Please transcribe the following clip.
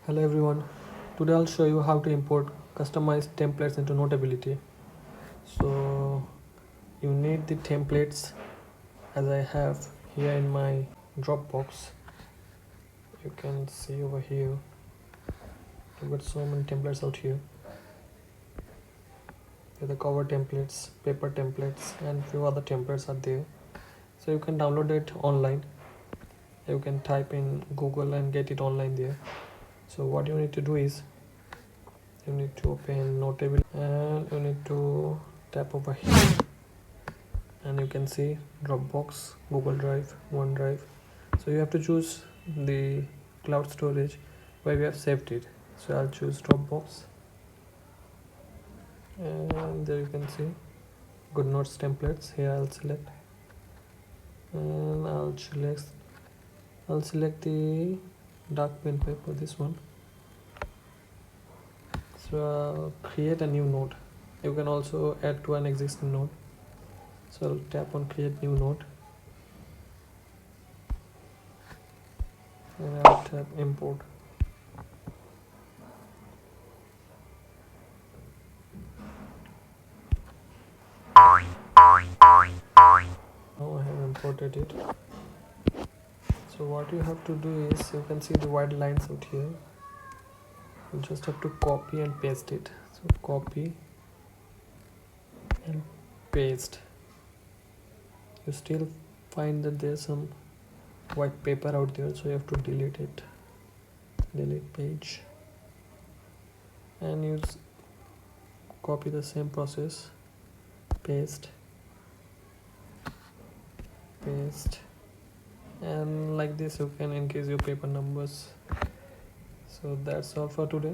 Hello everyone. Today I'll show you how to import customized templates into Notability. So you need the templates as I have here in my Dropbox. You can see over here. I've got so many templates out here. There are the cover templates, paper templates, and few other templates are there. So you can download it online. You can type in Google and get it online there. So what you need to do is you need to open Notability and you need to tap over here and you can see Dropbox, Google Drive, OneDrive. So you have to choose the cloud storage where we have saved it. So I'll choose Dropbox and there you can see good notes templates. Here I'll select and I'll select the dark pen paper, this one. So I'll create a new note. You can also add to an existing note. So I'll tap on create new note and I'll tap import. Now I have imported it. So what you have to do is you can see the white lines out here. You just have to copy and paste it. So copy and paste. You still find that there's some white paper out there, so you have to delete it. Delete page and use copy the same process. Paste and like this you can increase your paper numbers. So that's all for today.